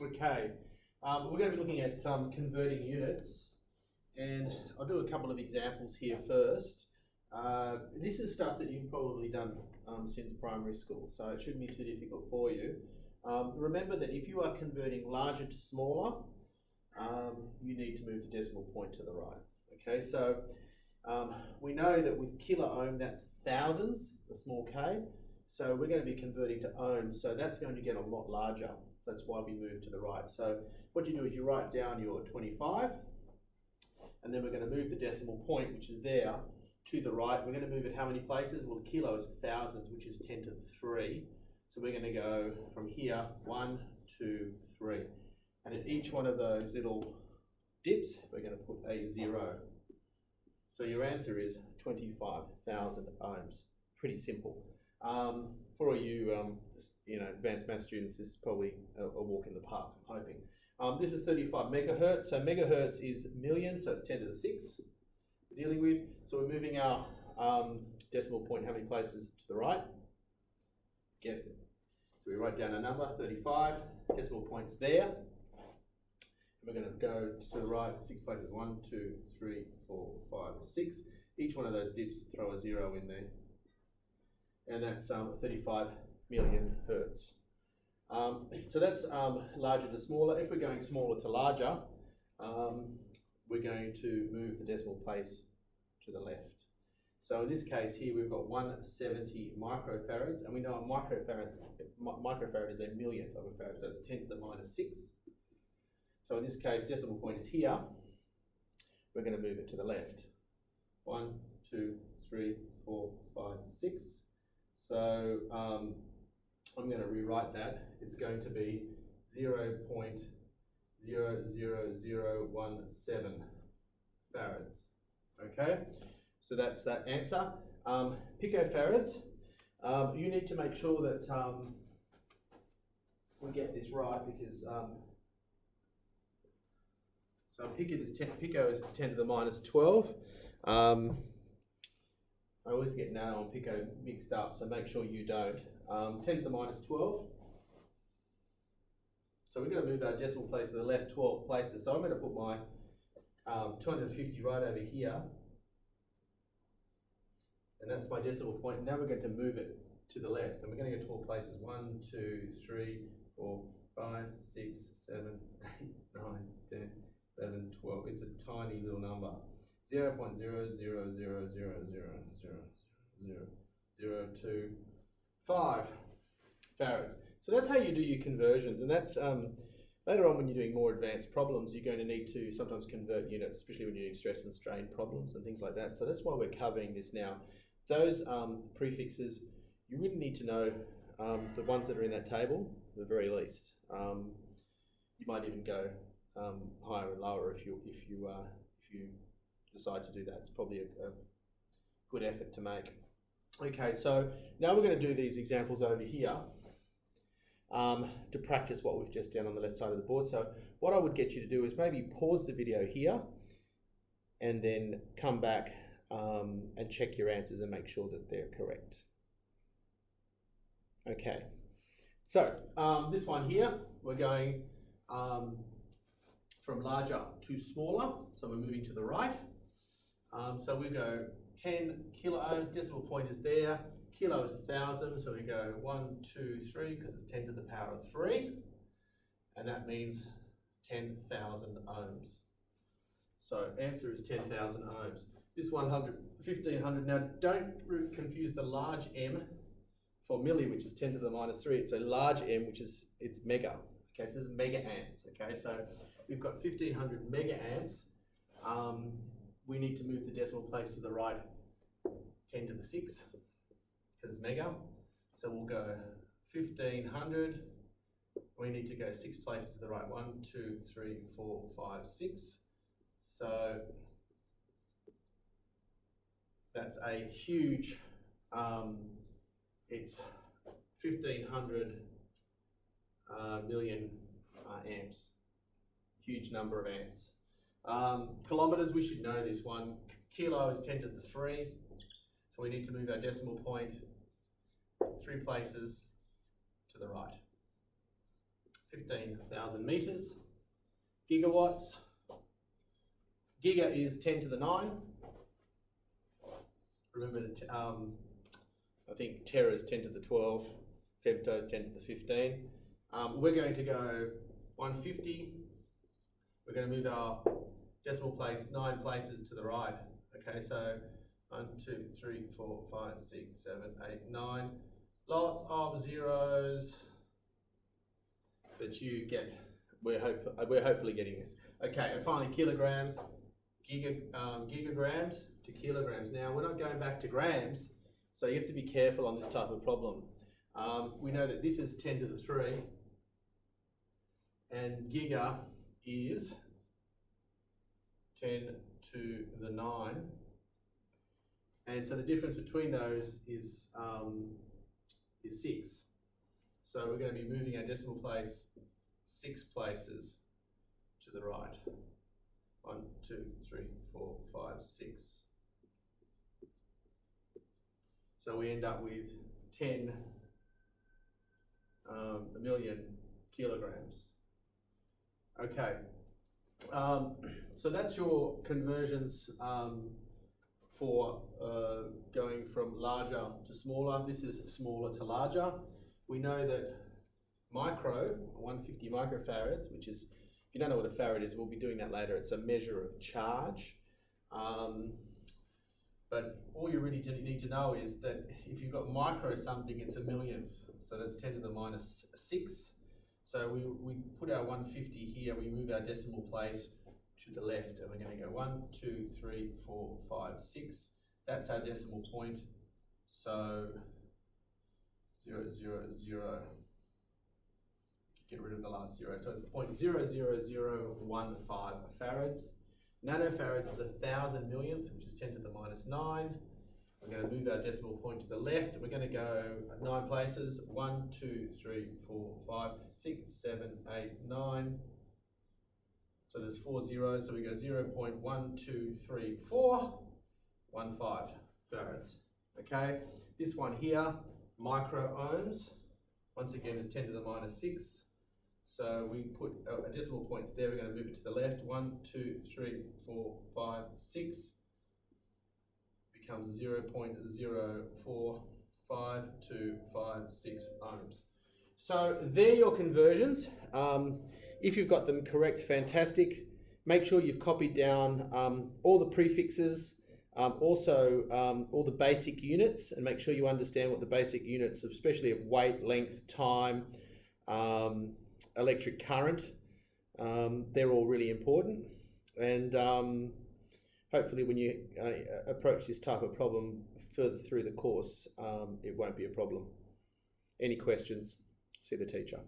Okay, we're going to be looking at converting units, and I'll do a couple of examples here first. This is stuff that you've probably done since primary school, so it shouldn't be too difficult for you. Remember that if you are converting larger to smaller, you need to move the decimal point to the right. Okay, so we know that with kilo ohm, that's thousands, the small k. So we're going to be converting to ohms, so that's going to get a lot larger. That's why we move to the right. So what you do is you write down your 25, and then we're going to move the decimal point, which is there, to the right. We're going to move it how many places? Well, the kilo is thousands, which is 10 to the 3. So we're going to go from here, 1, 2, 3. And at each one of those little dips, we're going to put a 0. So your answer is 25,000 ohms. Pretty simple. For all you, advanced math students, this is probably a walk in the park, I'm hoping. This is 35 megahertz. So megahertz is millions, so it's 10 to the 6 we're dealing with. So we're moving our decimal point how many places to the right? Guessed it. So we write down a number, 35, decimal point's there. And we're going to go to the right 6 places, 1, 2, 3, 4, 5, 6. Each one of those dips, throw a 0 in there. And that's 35 million hertz. So that's larger to smaller. If we're going smaller to larger, we're going to move the decimal place to the left. So in this case here, we've got 170 microfarads, and we know a microfarad is a millionth of a farad, so it's 10 to the minus 6. So in this case, decimal point is here. We're going to move it to the left. 1, 2, 3, 4, 5, 6. So I'm going to rewrite that. It's going to be 0.00017 farads. Okay, so that's that answer. Picofarads, you need to make sure that we get this right, because so pico is 10 to the minus 12. I always get nano and pico mixed up, so make sure you don't. 10 to the minus 12. So we're going to move our decimal place to the left 12 places. So I'm going to put my 250 right over here. And that's my decimal point. Now we're going to move it to the left. And we're going to go 12 places. 1, 2, 3, 4, 5, 6, 7, 8, 9, 10, 11, 12. It's a tiny little number. 0.000000002 farads. So that's how you do your conversions, and that's later on when you're doing more advanced problems, you're going to need to sometimes convert units, especially when you're doing stress and strain problems and things like that. So that's why we're covering this now. Those prefixes, you really need to know the ones that are in that table, at the very least. You might even go higher and lower if you decide to do that. It's probably a good effort to make. Okay, so now we're going to do these examples over here to practice what we've just done on the left side of the board. So what I would get you to do is maybe pause the video here and then come back and check your answers and make sure that they're correct. Okay, so this one here, we're going from larger to smaller, so we're moving to the right. So we go 10 kilo ohms, decimal point is there, kilo is 1,000, so we go 1, 2, 3, because it's 10 to the power of 3, and that means 10,000 ohms. So answer is 10,000 ohms. This 1,500, now don't confuse the large M for milli, which is 10 to the minus 3, it's a large M, which is, it's mega. Okay, so this is mega amps. Okay, so we've got 1,500 mega amps. We need to move the decimal place to the right 10 to the 6, because it's mega. So we'll go 1,500. We need to go 6 places to the right. 1, 2, 3, 4, 5, 6. So that's a huge, it's 1,500 million amps. Huge number of amps. Kilometers, we should know this one. Kilo is 10 to the 3. So we need to move our decimal point 3 places to the right. 15,000 meters. Gigawatts. Giga is 10 to the 9. Remember that I think tera is 10 to the 12, femto is 10 to the 15. We're going to go 150. We're going to move our decimal place 9 places to the right. Okay, so 1, 2, 3, 4, 5, 6, 7, 8, 9. Lots of zeros, but you get. We're hopefully getting this. Okay, and finally kilograms, gigagrams to kilograms. Now we're not going back to grams, so you have to be careful on this type of problem. We know that this is 10 to the 3, and giga is 10 to the 9, and so the difference between those is 6. So we're going to be moving our decimal place 6 places to the right. 1, 2, 3, 4, 5, 6. So we end up with 10 million kilograms. Okay, so that's your conversions for going from larger to smaller. This is smaller to larger. We know that micro, 150 microfarads, which is, if you don't know what a farad is, we'll be doing that later. It's a measure of charge. But all you really need to know is that if you've got micro something, it's a millionth. So that's 10 to the minus 6. So we put our 150 here, we move our decimal place to the left, and we're going to go 1, 2, 3, 4, 5, 6. That's our decimal point. So 0, 0, 0. Get rid of the last 0. So it's 0.00015 farads. Nanofarads is 1,000 millionth, which is 10 to the minus 9. We're going to move our decimal point to the left. We're going to go 9 places. 1, 2, 3, 4, 5, 6, 7, 8, 9. So there's 4 zeros. So we go 0.123415 farads. Okay. This one here, micro ohms, once again is 10 to the minus 6. So we put a decimal point there. We're going to move it to the left. 1, 2, 3, 4, 5, 6. Becomes 0.045256 ohms. So they're your conversions. If you've got them correct, fantastic. Make sure you've copied down all the prefixes, also all the basic units, and make sure you understand what the basic units, especially of weight, length, time, electric current, they're all really important. And hopefully when you approach this type of problem further through the course, it won't be a problem. Any questions? See the teacher.